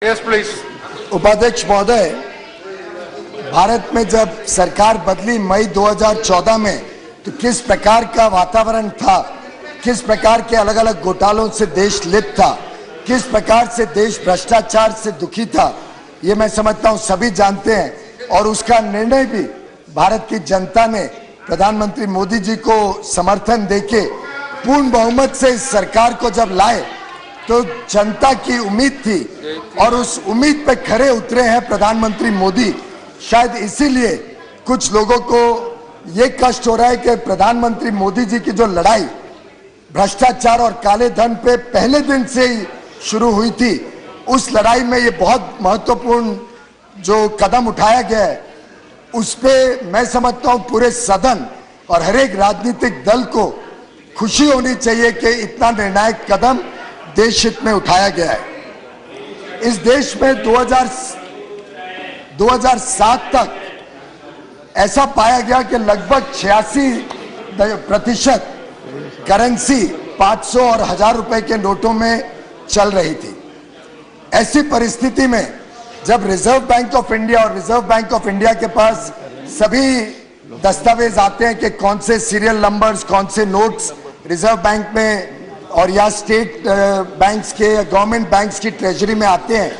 Yes please. उपाध्यक्ष महोदय, भारत में जब सरकार बदली मई 2014 में तो किस प्रकार का वातावरण था, किस प्रकार के अलग अलग घोटालों से देश लिप्त था, किस प्रकार से देश भ्रष्टाचार से दुखी था, ये मैं समझता हूँ सभी जानते हैं। और उसका निर्णय भी भारत की जनता ने प्रधानमंत्री मोदी जी को समर्थन देके पूर्ण बहुमत से इस सरकार को जब लाए तो जनता की उम्मीद थी और उस उम्मीद पे खरे उतरे हैं प्रधानमंत्री मोदी। शायद इसीलिए कुछ लोगों को ये कष्ट हो रहा है कि प्रधानमंत्री मोदी जी की जो लड़ाई भ्रष्टाचार और काले धन पे पहले दिन से ही शुरू हुई थी, उस लड़ाई में ये बहुत महत्वपूर्ण जो कदम उठाया गया है उस पे मैं समझता हूँ पूरे सदन और हर एक राजनीतिक दल को खुशी होनी चाहिए कि इतना निर्णायक कदम देश हित में उठाया गया है। इस देश में 2007 तक ऐसा पाया गया कि लगभग 86% करेंसी 500 और 1000 रुपए के नोटों में चल रही थी। ऐसी परिस्थिति में जब रिजर्व बैंक ऑफ इंडिया और रिजर्व बैंक ऑफ इंडिया के पास सभी दस्तावेज आते हैं कि कौन से सीरियल नंबर्स, कौन से नोट्स रिजर्व बैंक में और या स्टेट बैंक्स के गवर्नमेंट बैंक्स की ट्रेजरी में आते हैं,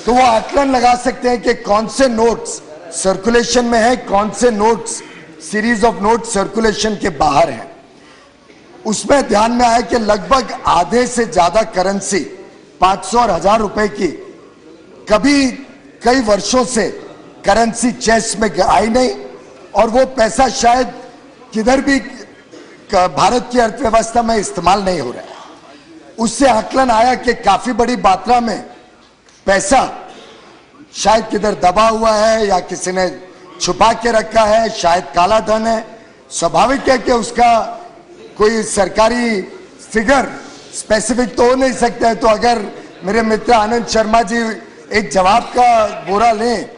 तो वो आकलन लगा सकते हैं कि कौन से नोट्स सर्कुलेशन में है, कौन से notes series of note circulation के बाहर हैं। उसमें ध्यान में आया कि लगभग आधे से ज्यादा करेंसी 500 और 1000 रुपए की कभी कई वर्षों से करेंसी चेस्ट में आई नहीं और वो पैसा शायद किधर भी भारत की अर्थव्यवस्था में इस्तेमाल नहीं हो रहा है। उससे आकलन आया कि काफी बड़ी मात्रा में पैसा शायद किधर दबा हुआ है या किसी ने छुपा के रखा है, शायद काला धन है। स्वाभाविक है कि उसका कोई सरकारी फिगर स्पेसिफिक तो हो नहीं सकता है। तो अगर मेरे मित्र आनंद शर्मा जी एक जवाब का बोरा लें।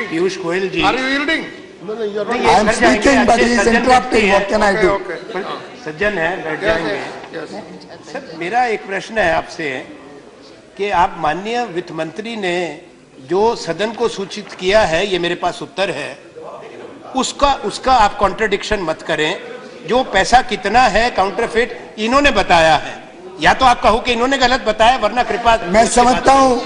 पीयूष गोयल जी, Are you yielding? I am speaking but he is interrupting. What can I do? सज्जन है, बैठ जाएंगे। सर, मेरा एक प्रश्न है आपसे कि आप माननीय वित्त मंत्री ने जो सदन को सूचित किया है, ये मेरे पास उत्तर है, उसका आप कॉन्ट्रडिक्शन मत करें। जो पैसा कितना है काउंटरफेट इन्होंने बताया है, या तो आप कहो कि इन्होंने गलत बताया, वरना कृपा। मैं समझता हूँ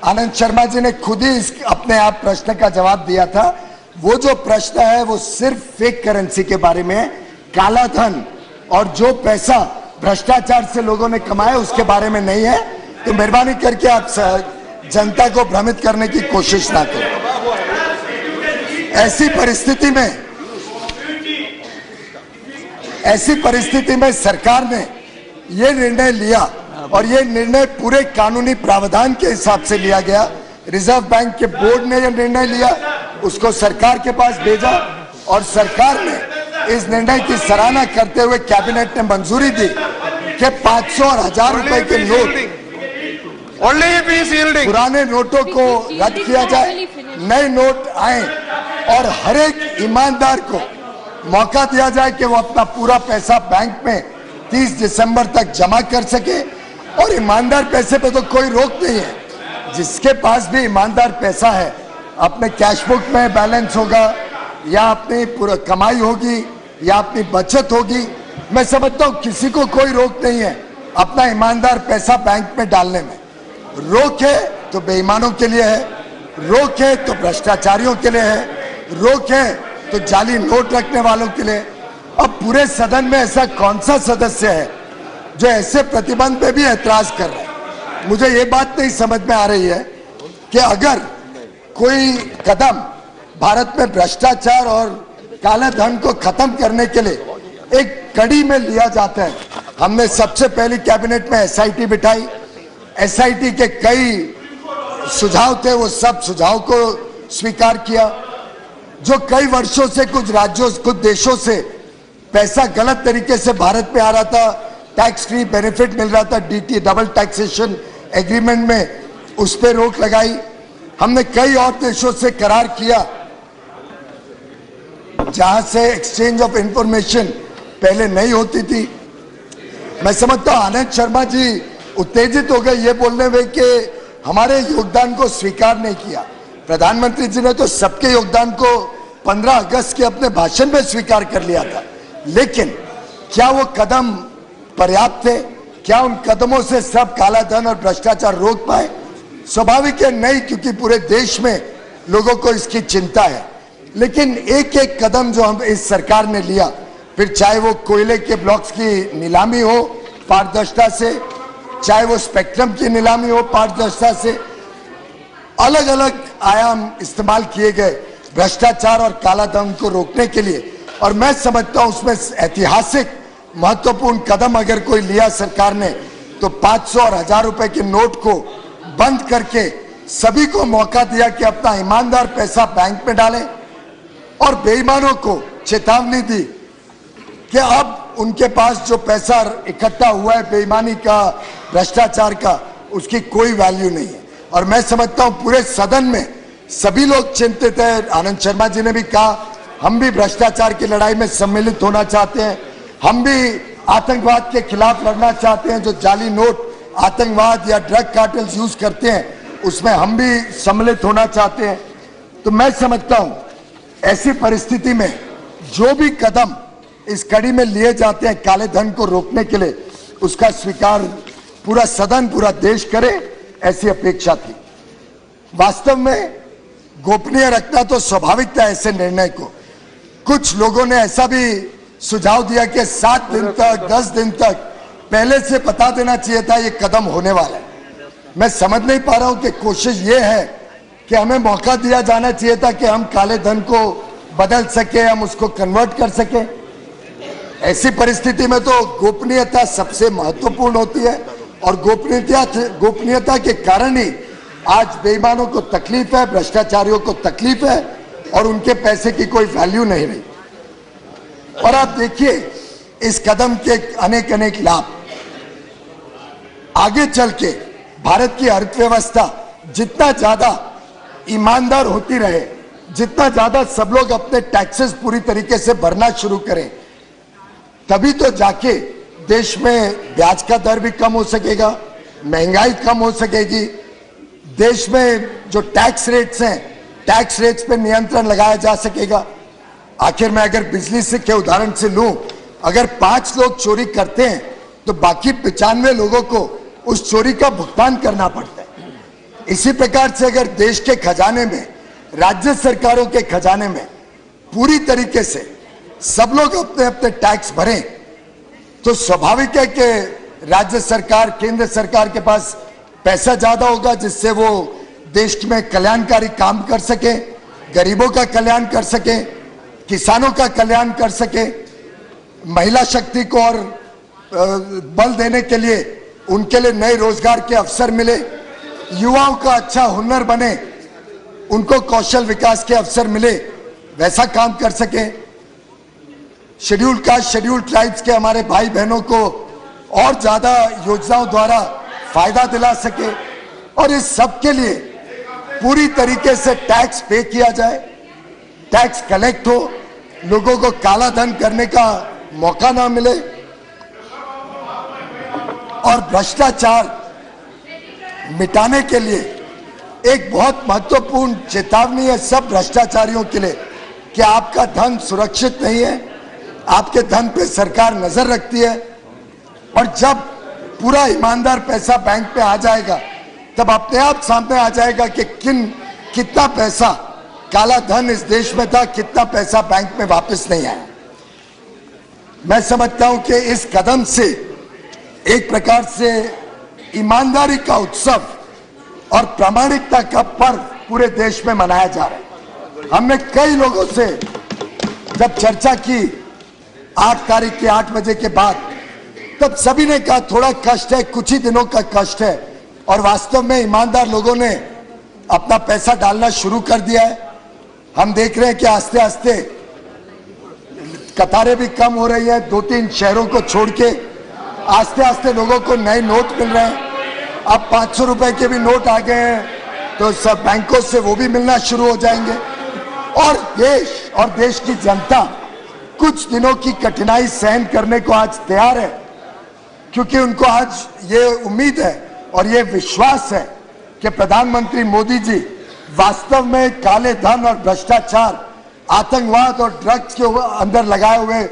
आनंद शर्मा जी ने खुद ही अपने आप प्रश्न का जवाब दिया था। वो जो प्रश्न है वो सिर्फ फेक करेंसी के बारे में, काला धन और जो पैसा भ्रष्टाचार से लोगों ने कमाया उसके बारे में नहीं है। तो मेहरबानी करके आप जनता को भ्रमित करने की कोशिश ना करें। ऐसी परिस्थिति में सरकार ने ये निर्णय लिया और ये निर्णय पूरे कानूनी प्रावधान के हिसाब से लिया गया। रिजर्व बैंक के बोर्ड ने यह निर्णय लिया, उसको सरकार के पास भेजा और सरकार ने इस निर्णय की सराहना करते हुए कैबिनेट ने मंजूरी दी कि 500 और 1000 रुपए के नोट पुराने नोटों को रद्द किया जाए, नए नोट आए और हर एक ईमानदार को मौका दिया जाए कि वो अपना पूरा पैसा बैंक में 30 दिसंबर तक जमा कर सके। और ईमानदार पैसे पे तो कोई रोक नहीं है। जिसके पास भी ईमानदार पैसा है, अपने कैश बुक में बैलेंस होगा या अपनी पूरा कमाई होगी या अपनी बचत होगी, मैं समझता हूँ किसी को कोई रोक नहीं है अपना ईमानदार पैसा बैंक में डालने में। रोक है तो बेईमानों के लिए है, रोक है तो भ्रष्टाचारियों के लिए है, रोक है तो जाली नोट रखने वालों के लिए। अब पूरे सदन में ऐसा कौन सा सदस्य है जो ऐसे प्रतिबंध पे भी ऐतराज कर रहा है? मुझे ये बात नहीं समझ में आ रही है कि अगर कोई कदम भारत में भ्रष्टाचार और काला धन को खत्म करने के लिए एक कड़ी में लिया जाता है। हमने सबसे पहले कैबिनेट में एसआईटी बिठाई, एसआईटी के कई सुझाव थे, वो सब सुझाव को स्वीकार किया। जो कई वर्षों से कुछ राज्यों, कुछ देशों से पैसा गलत तरीके से भारत में आ रहा था, टैक्स फ्री बेनिफिट मिल रहा था, डीटी डबल टैक्सेशन एग्रीमेंट में, उस पर रोक लगाई। हमने कई और देशों से करार किया जहां से एक्सचेंज ऑफ इंफॉर्मेशन पहले नहीं होती थी, मैं समझता हूं आनंद शर्मा जी उत्तेजित हो गए ये बोलने में कि हमारे योगदान को स्वीकार नहीं किया। प्रधानमंत्री जी ने तो सबके योगदान को 15 अगस्त के अपने भाषण में स्वीकार कर लिया था, लेकिन क्या वो कदम पर्याप्त थे? क्या उन कदमों से सब काला धन और भ्रष्टाचार रोक पाए? स्वाभाविक है नहीं, क्योंकि पूरे देश में लोगों को इसकी चिंता है। लेकिन एक एक कदम जो हम इस सरकार ने लिया, फिर चाहे वो कोयले के ब्लॉक्स की नीलामी हो पारदर्शिता से, चाहे वो स्पेक्ट्रम की नीलामी हो पारदर्शिता से, अलग अलग आयाम इस्तेमाल किए गए भ्रष्टाचार और काला धन को रोकने के लिए। और मैं समझता हूं उसमें ऐतिहासिक महत्वपूर्ण कदम अगर कोई लिया सरकार ने, तो 500 और 1000 रुपए के नोट को बंद करके सभी को मौका दिया कि अपना ईमानदार पैसा बैंक में डालें, और बेईमानों को चेतावनी दी कि अब उनके पास जो पैसा इकट्ठा हुआ है बेईमानी का, भ्रष्टाचार का, उसकी कोई वैल्यू नहीं है। और मैं समझता हूं पूरे सदन में सभी लोग चिंतित हैं। आनंद शर्मा जी ने भी कहा हम भी भ्रष्टाचार की लड़ाई में सम्मिलित होना चाहते हैं, हम भी आतंकवाद के खिलाफ लड़ना चाहते हैं। जो जाली नोट आतंकवाद या ड्रग कार्टेल्स यूज करते हैं उसमें हम भी सम्मिलित होना चाहते हैं। तो मैं समझता हूं ऐसी परिस्थिति में जो भी कदम इस कड़ी में लिए जाते हैं काले धन को रोकने के लिए, उसका स्वीकार पूरा सदन पूरा देश करे, ऐसी अपेक्षा थी। वास्तव में गोपनीय रखना तो स्वाभाविक था ऐसे निर्णय को। कुछ लोगों ने ऐसा भी सुझाव दिया कि 7 दिन तक 10 दिन तक पहले से बता देना चाहिए था ये कदम होने वाला है। मैं समझ नहीं पा रहा हूं कि कोशिश ये है कि हमें मौका दिया जाना चाहिए था कि हम काले धन को बदल सके, हम उसको कन्वर्ट कर सके। ऐसी परिस्थिति में तो गोपनीयता सबसे महत्वपूर्ण होती है, और गोपनीयता के कारण ही आज बेईमानों को तकलीफ है, भ्रष्टाचारियों को तकलीफ है, और उनके पैसे की कोई वैल्यू नहीं रही। और आप देखिए इस कदम के अनेक अनेक लाभ। आगे चल के भारत की अर्थव्यवस्था जितना ज्यादा ईमानदार होती रहे, जितना ज्यादा सब लोग अपने टैक्सेस पूरी तरीके से भरना शुरू करें, तभी तो जाके देश में ब्याज का दर भी कम हो सकेगा, महंगाई कम हो सकेगी, देश में जो टैक्स रेट्स हैं टैक्स रेट्स पे नियंत्रण लगाया जा सकेगा। आखिर मैं अगर बिजली से के उदाहरण से लूं, अगर 5 लोग चोरी करते हैं तो बाकी 95 लोगों को उस चोरी का भुगतान करना पड़ता है। इसी प्रकार से अगर देश के खजाने में, राज्य सरकारों के खजाने में पूरी तरीके से सब लोग अपने अपने टैक्स भरें, तो स्वाभाविक है कि राज्य सरकार, केंद्र सरकार के पास पैसा ज्यादा होगा, जिससे वो देश में कल्याणकारी काम कर सके, गरीबों का कल्याण कर सके, किसानों का कल्याण कर सके, महिला शक्ति को और बल देने के लिए उनके लिए नए रोजगार के अवसर मिले, युवाओं का अच्छा हुनर बने, उनको कौशल विकास के अवसर मिले, वैसा काम कर सके। शेड्यूल्ड कास्ट, शेड्यूल्ड ट्राइब्स के हमारे भाई बहनों को और ज्यादा योजनाओं द्वारा फायदा दिला सके, और इस सब के लिए पूरी तरीके से टैक्स पे किया जाए, टैक्स कलेक्ट हो, लोगों को काला धन करने का मौका ना मिले, और भ्रष्टाचार मिटाने के लिए एक बहुत महत्वपूर्ण चेतावनी है सब भ्रष्टाचारियों के लिए कि आपका धन सुरक्षित नहीं है, आपके धन पे सरकार नजर रखती है, और जब पूरा ईमानदार पैसा बैंक पे आ जाएगा तब अपने आप सामने आ जाएगा कि कितना पैसा काला धन इस देश में था, कितना पैसा बैंक में वापस नहीं आया। मैं समझता हूं कि इस कदम से एक प्रकार से ईमानदारी का उत्सव और प्रामाणिकता का पर्व पूरे देश में मनाया जा रहा है। हमने कई लोगों से जब चर्चा की 8 तारीख के 8 बजे के बाद, तब सभी ने कहा थोड़ा कष्ट है, कुछ ही दिनों का कष्ट है, और वास्तव में ईमानदार लोगों ने अपना पैसा डालना शुरू कर दिया है। हम देख रहे हैं कि आस्ते आस्ते कतारें भी कम हो रही है, 2-3 शहरों को छोड़ के आस्ते आस्ते लोगों को नए नोट मिल रहे हैं। अब 500 रुपए के भी नोट आ गए हैं, तो सब बैंकों से वो भी मिलना शुरू हो जाएंगे, और देश की जनता कुछ दिनों की कठिनाई सहन करने को आज तैयार है, क्योंकि उनको आज ये उम्मीद है और ये विश्वास है कि प्रधानमंत्री मोदी जी वास्तव में काले धन और भ्रष्टाचार, आतंकवाद और ड्रग्स के अंदर लगाए हुए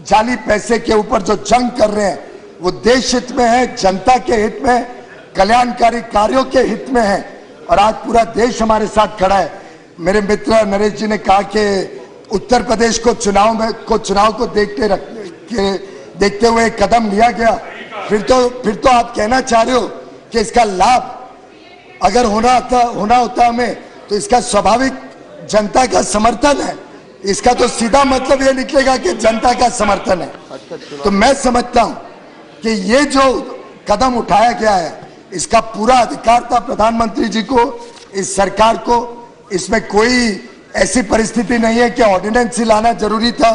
जाली पैसे के ऊपर जो जंग कर रहे हैं वो देश हित में है, जनता के हित में, कल्याणकारी कार्यों के हित में है। और आज पूरा देश हमारे साथ खड़ा है। मेरे मित्र नरेश जी ने कहा कि उत्तर प्रदेश को चुनाव को देखते हुए कदम लिया गया। फिर तो आप कहना चाह रहे हो कि इसका लाभ अगर होना होता हमें, तो इसका स्वाभाविक जनता का समर्थन है। इसका तो सीधा मतलब ये निकलेगा कि जनता का समर्थन है। तो मैं समझता हूं कि ये जो कदम उठाया गया है इसका पूरा अधिकार था प्रधानमंत्री जी को, इस सरकार को। इसमें कोई ऐसी परिस्थिति नहीं है कि ऑर्डिनेंस ही लाना जरूरी था।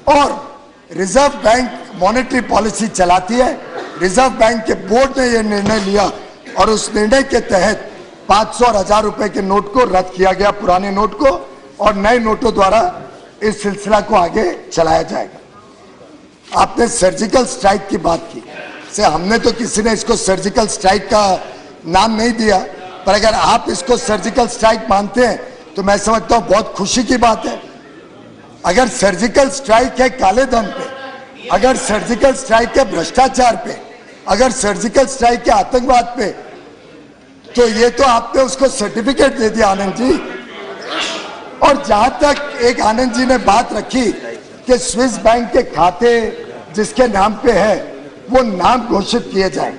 और रिजर्व बैंक मॉनेटरी पॉलिसी चलाती है। रिजर्व बैंक के बोर्ड ने यह निर्णय लिया और उस निर्णय के तहत 500 और 1000 रुपए के नोट को रद्द किया गया, पुराने नोट को, और नए नोटों द्वारा इस सिलसिला को आगे चलाया जाएगा। आपने सर्जिकल स्ट्राइक की बात की से हमने तो किसी ने इसको सर्जिकल स्ट्राइक का नाम नहीं दिया, पर अगर आप इसको सर्जिकल स्ट्राइक मानते हैं तो मैं समझता हूं बहुत खुशी की बात है। अगर सर्जिकल स्ट्राइक है काले धन पे, अगर सर्जिकल स्ट्राइक है भ्रष्टाचार पे, अगर सर्जिकल स्ट्राइक है आतंकवाद पे, तो ये तो आपने उसको सर्टिफिकेट दे दिया आनंद जी। और जहां तक एक आनंद जी ने बात रखी कि स्विस बैंक के खाते जिसके नाम पे है वो नाम घोषित किए जाए,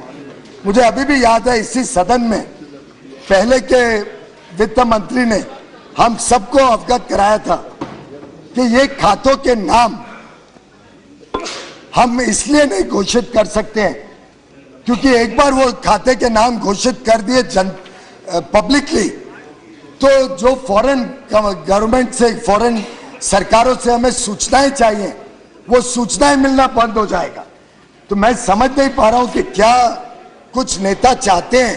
मुझे अभी भी याद है इसी सदन में पहले के वित्त मंत्री ने हम सबको अवगत कराया था कि ये खातों के नाम हम इसलिए नहीं घोषित कर सकते हैं क्योंकि एक बार वो खाते के नाम घोषित कर दिए पब्लिकली, तो जो फॉरेन गवर्नमेंट से, फॉरेन सरकारों से हमें सूचनाएं चाहिए, वो सूचनाएं मिलना बंद हो जाएगा। तो मैं समझ नहीं पा रहा हूं कि क्या कुछ नेता चाहते हैं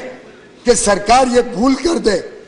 कि सरकार ये भूल कर दे